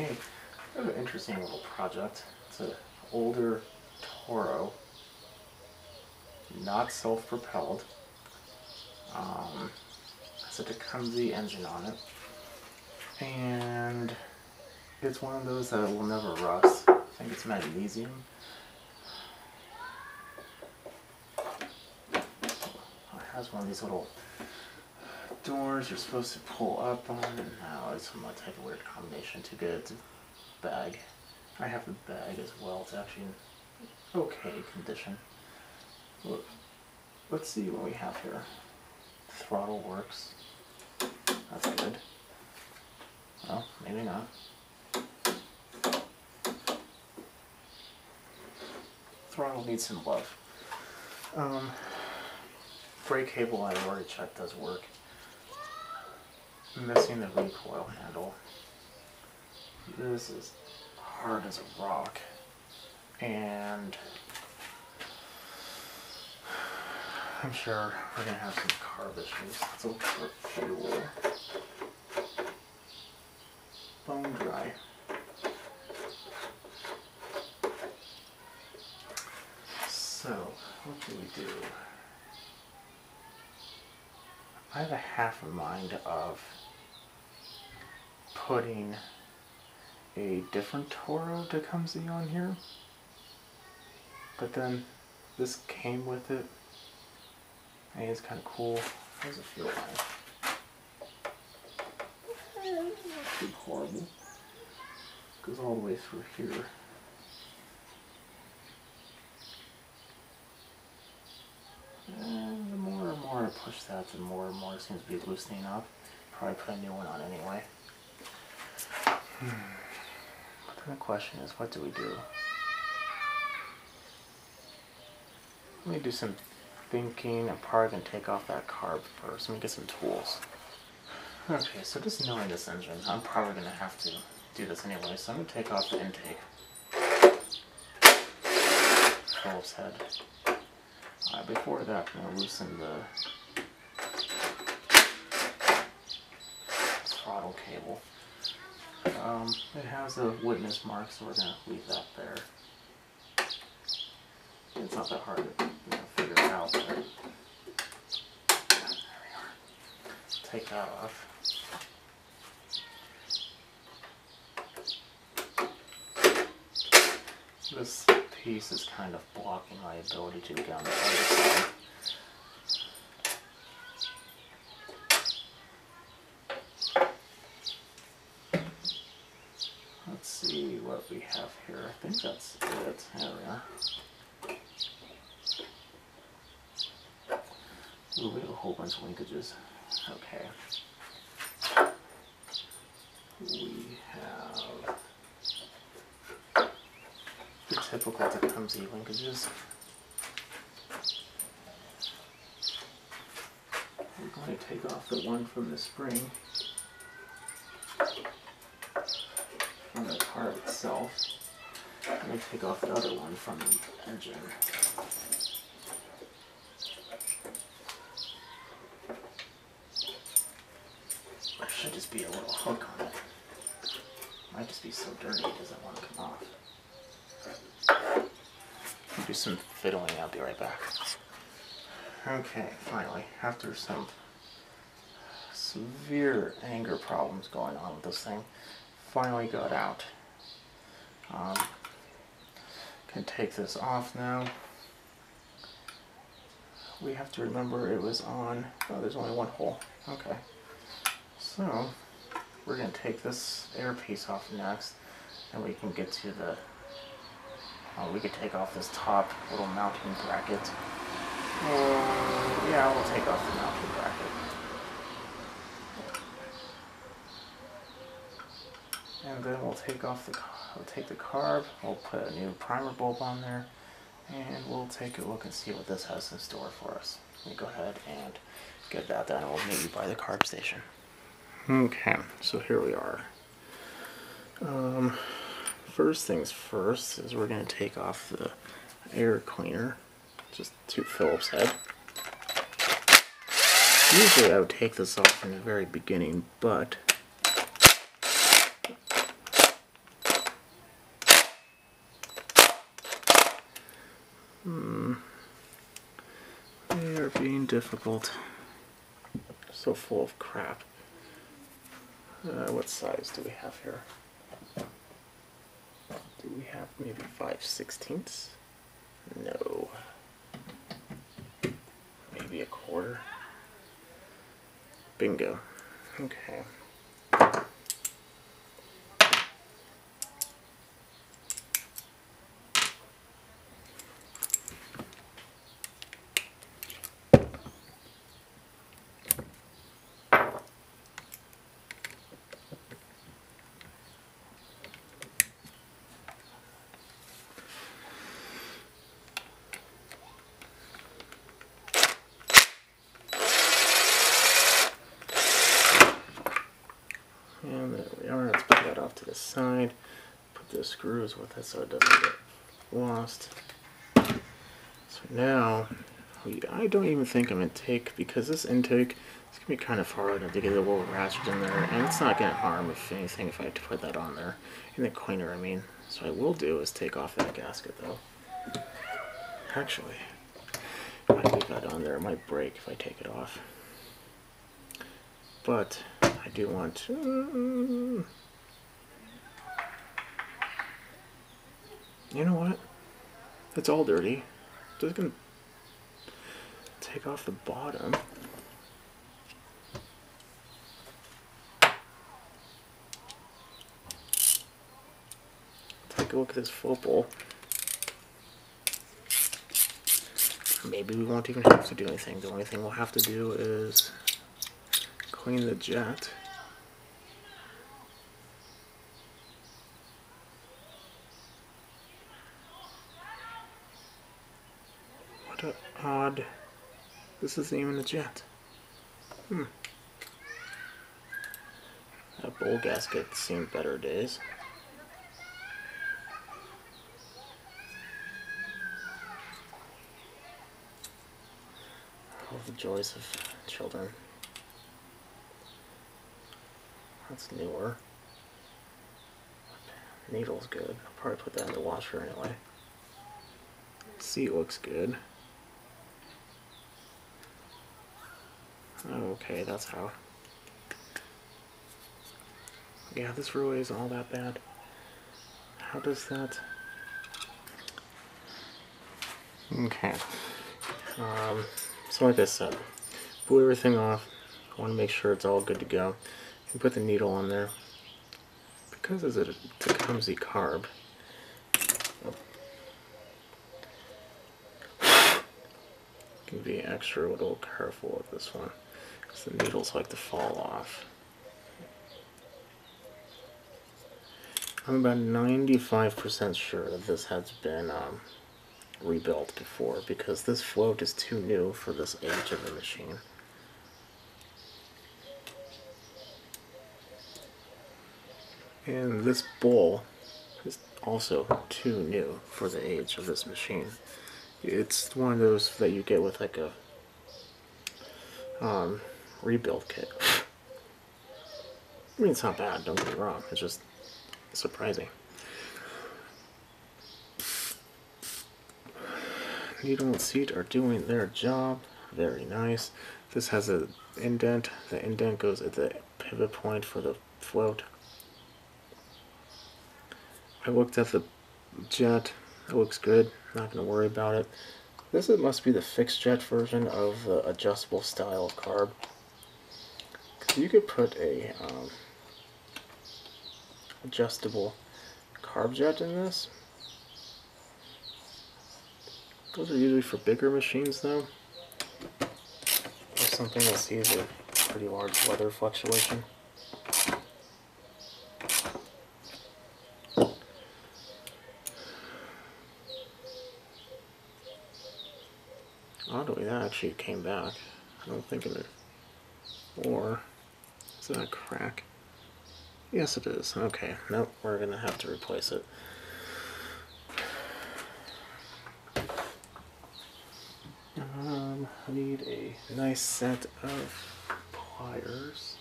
I have an interesting little project. It's an older Toro, not self-propelled. Has a Tecumseh engine on it, and it's one of those that will never rust. I think it's magnesium. It has one of these little doors you're supposed to pull up on, and now it's some type of weird combination to get it to bag. I have the bag as well. It's actually in okay condition. Look, let's see what we have here. Throttle works. That's good. Well, maybe not. Throttle needs some love. Brake cable I already checked does work. Missing the recoil handle. This is hard as a rock, and I'm sure we're gonna have some carb issues. Let's look for fuel. Bone dry. So, what do we do? I have a half a mind of putting a different Toro Tecumseh on here, but then this came with it, and it's kind of cool. How's it feel like? Not too horrible. Goes all the way through here. And the more and more I push that, the more and more it seems to be loosening up. Probably put a new one on anyway. But then the question is, what do we do? Let me do some thinking. I'm probably going to take off that carb first. Let me get some tools. Okay, so just knowing this engine, I'm probably going to have to do this anyway. So I'm going to take off the intake. Phillips head. Before that, I'm going to loosen the throttle cable. It has a witness mark, so we're going to leave that there. It's not that hard to figure it out. But there we are. Take that off. This piece is kind of blocking my ability to get on the other side. Let's see what we have here. I think that's it. There we are. Ooh, we have a whole bunch of linkages. Okay. We have the typical Tecumseh linkages. We're going to take off the one from the spring, from the car itself. I'm going to take off the other one from the engine. There should just be a little hook on it. Might just be so dirty it doesn't want to come off. Do some fiddling, I'll be right back. Okay, finally, after some severe anger problems going on with this thing, finally got out. Can take this off now. We have to remember it was on, oh, there's only one hole. Okay. So, we're going to take this air piece off next, and we can get to the, we could take off this top little mounting bracket. Yeah, we'll take off the mounting bracket. And then we'll take off the carb, we'll put a new primer bulb on there, and we'll take a look and see what this has in store for us. Let me go ahead and get that done, and we'll meet you by the carb station. Okay, so here we are. First things first is we're going to take off the air cleaner, just to Phillips head. Usually I would take this off in the very beginning, but They are being difficult. So full of crap. What size do we have here? Do we have maybe 5/16? No. Maybe a quarter? Bingo. Okay. And there we are. Let's put that off to the side. Put the screws with it so it doesn't get lost. So now, I don't even think I'm going to take, because this intake is going to be kind of hard to get a little ratchet in there, and it's not going to harm, if anything, if I have to put that on there. In the cleaner, I mean. So what I will do is take off that gasket, though. Actually, if I leave that on there, it might break if I take it off. But I do want to... You know what? It's all dirty. Just gonna take off the bottom. Take a look at this football. Maybe we won't even have to do anything. The only thing we'll have to do is clean the jet. What an odd... This isn't even a jet. That bowl gasket seen better days. All the joys of children. That's newer. Needle's good. I'll probably put that in the washer anyway. Seat looks good. Okay, that's how. Yeah, this really isn't all that bad. How does that... Okay. So like I said, blew everything off. I want to make sure it's all good to go. And put the needle on there. Because it's a Tecumseh carb, you can be extra little careful with this one, because the needles like to fall off. I'm about 95% sure that this has been rebuilt before, because this float is too new for this age of the machine. And this bowl is also too new for the age of this machine. It's one of those that you get with like a rebuild kit. I mean, it's not bad, don't get me wrong, it's just surprising. Needle and seat are doing their job. Very nice. This has an indent. The indent goes at the pivot point for the float. I looked at the jet. It looks good. Not going to worry about it. This must be the fixed jet version of the adjustable style of carb. Because you could put a adjustable carb jet in this. Those are usually for bigger machines though. Or something that sees a pretty large weather fluctuation. Oddly, that actually came back. I don't think of it. Or, is that a crack? Yes, it is. Okay, nope, we're gonna have to replace it. I need a nice set of pliers.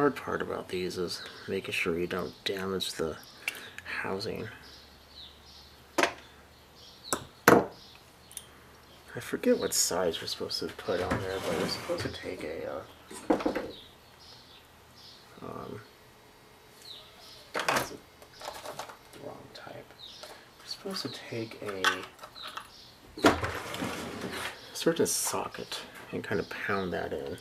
hard part about these is making sure you don't damage the housing. I forget what size you're supposed to put on there, but you're supposed to take a that's the wrong type. You're supposed to take a certain socket and kind of pound that in.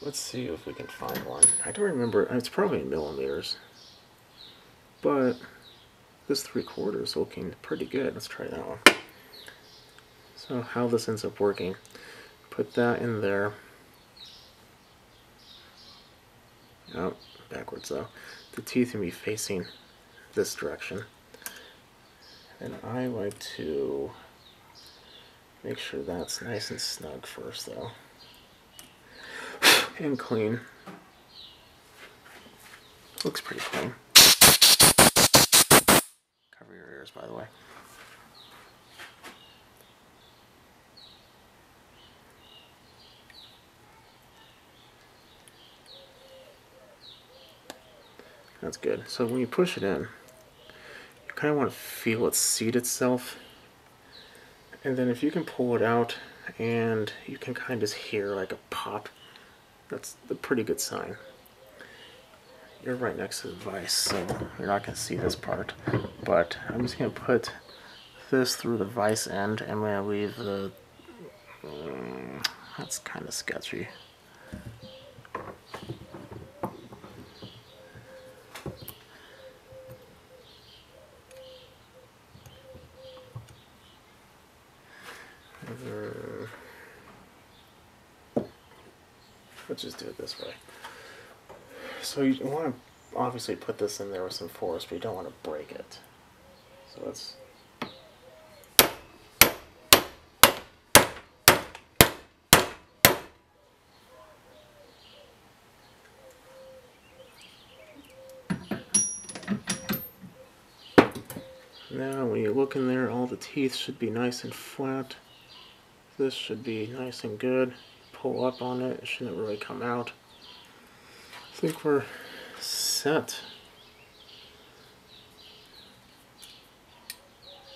Let's see if we can find one. I don't remember. It's probably in millimeters, but this 3/4 is looking pretty good. Let's try that one. So how this ends up working, put that in there. Oh, backwards though. The teeth can be facing this direction. And I like to make sure that's nice and snug first though. And clean. Looks pretty clean. Cover your ears, by the way. That's good. So when you push it in, you kind of want to feel it seat itself. And then if you can pull it out and you can kind of hear like a pop, that's a pretty good sign. You're right next to the vise, so you're not going to see this part. But I'm just going to put this through the vise end. I'm going to leave the... that's kind of sketchy. Let's just do it this way. So you want to obviously put this in there with some force, but you don't want to break it. So let's... Now when you look in there, all the teeth should be nice and flat. This should be nice and good. Pull up on it, it shouldn't really come out. I think we're set.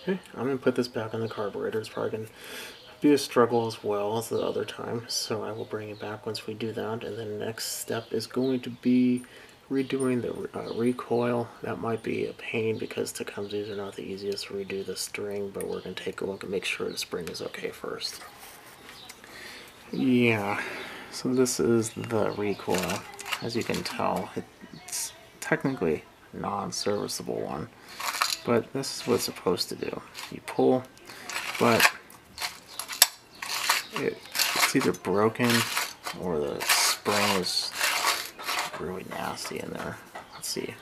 Okay, I'm going to put this back on the carburetor. It's probably going to be a struggle as well as the other time, so I will bring it back once we do that. And then the next step is going to be redoing the recoil. That might be a pain because Tecumsehs are not the easiest to redo the string, but we're going to take a look and make sure the spring is okay first. Yeah, so this is the recoil. As you can tell, it's technically a non-serviceable one, but this is what it's supposed to do. You pull, but it's either broken or the spring is really nasty in there. Let's see.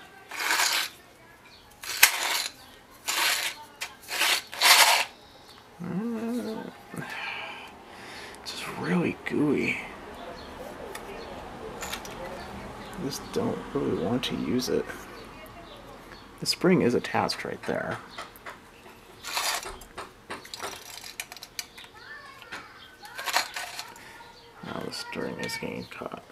It's just really gooey. I just don't really want to use it. The spring is attached right there. Now the string is getting caught.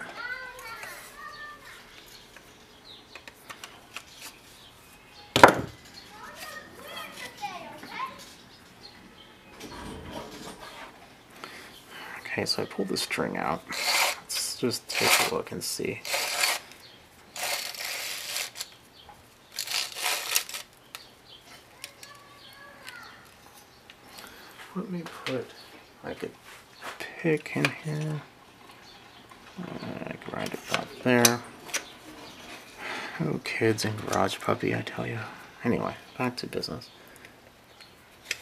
Okay, so I pulled the string out. Let's just take a look and see. Let me put like a pick in here. Grind it about there. Oh, kids and garage puppy, I tell you. Anyway, back to business.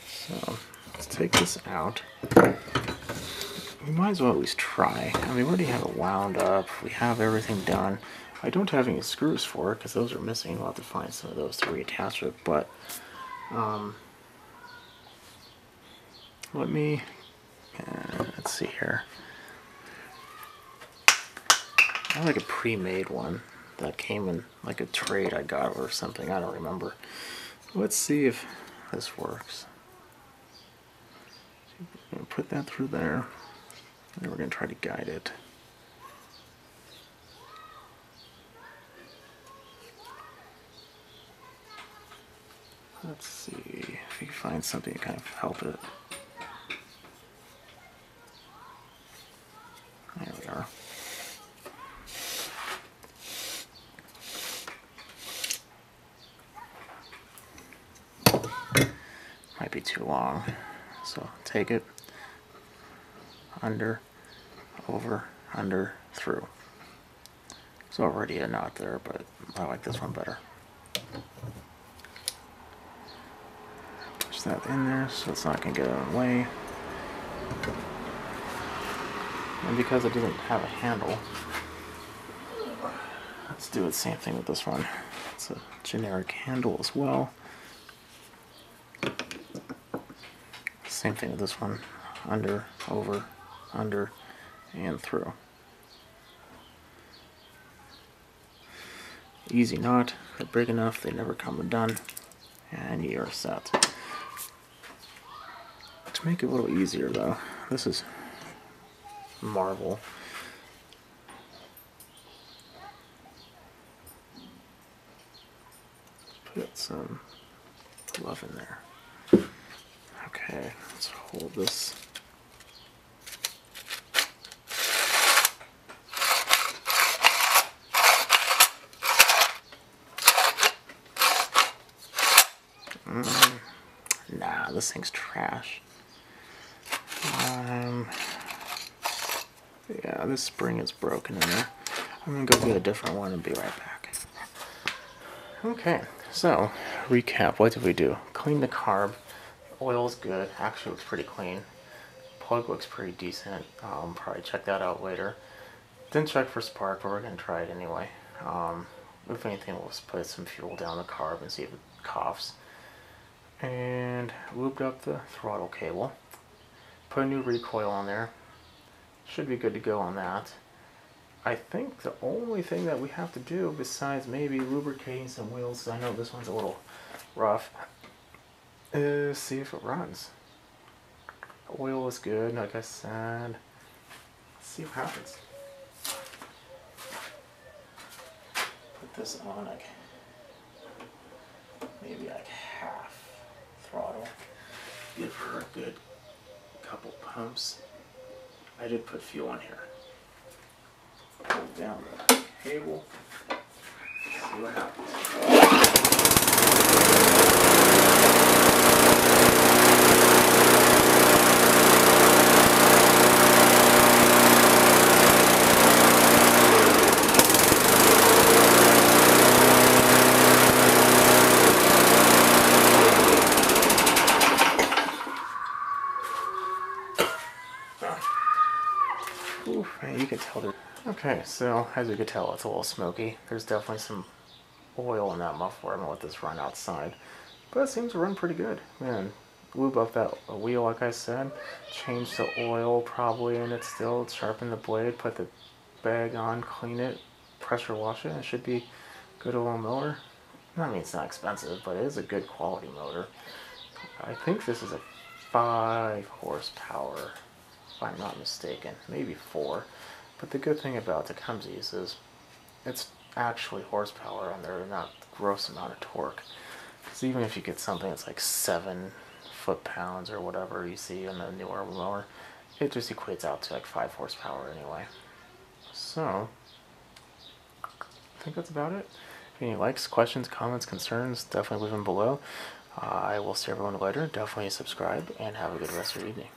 So let's take this out. We might as well at least try. I mean, we already have it wound up. We have everything done. I don't have any screws for it because those are missing. We'll have to find some of those to reattach it. But let me, let's see here. I have like a pre-made one that came in like a trade I got or something. I don't remember. Let's see if this works. I'm going to put that through there. And we're going to try to guide it. Let's see if we can find something to kind of help it. There we are. Might be too long, so take it under, over, under, through. There's already a knot there, but I like this one better. Push that in there so it's not going to get in the way. And because it doesn't have a handle, let's do the same thing with this one. It's a generic handle as well. Same thing with this one. Under, over, under, and through. Easy knot. They're big enough, they never come undone. And you're set. To make it a little easier though, this is marble. Put some glove in there. Okay, let's hold this. Nah, this thing's trash. Yeah, this spring is broken in there. I'm gonna go get a different one and be right back. Okay, so recap. What did we do? Clean the carb. Oil's good. Actually looks pretty clean. Plug looks pretty decent. Probably check that out later. Didn't check for spark, but we're gonna try it anyway. If anything, we'll just put some fuel down the carb and see if it coughs. And looped up the throttle cable. Put a new recoil on there. Should be good to go on that. I think the only thing that we have to do, besides maybe lubricating some wheels, I know this one's a little rough, is see if it runs. Oil is good, like I said. Let's see what happens. Put this on like maybe like half throttle. Give her a good couple pumps. I did put fuel in here. Pull down the cable. See what happens. Man, you can tell there. Okay, so as you can tell, it's a little smoky. There's definitely some oil in that muffler. I'm gonna let this run outside, but it seems to run pretty good. Man, lube up that wheel, like I said. Change the oil probably in it still. Sharpen the blade. Put the bag on. Clean it. Pressure wash it. It should be good oil motor. I mean, it's not expensive, but it is a good quality motor. I think this is a 5 horsepower. If I'm not mistaken, maybe 4. But the good thing about the Tecumsehs is it's actually horsepower and they're not gross amount of torque. So even if you get something that's like 7 foot-pounds or whatever you see in the newer mower, it just equates out to like 5 horsepower anyway. So I think that's about it. Any likes, questions, comments, concerns, definitely leave them below. I will see everyone later. Definitely subscribe and have a good rest of your evening.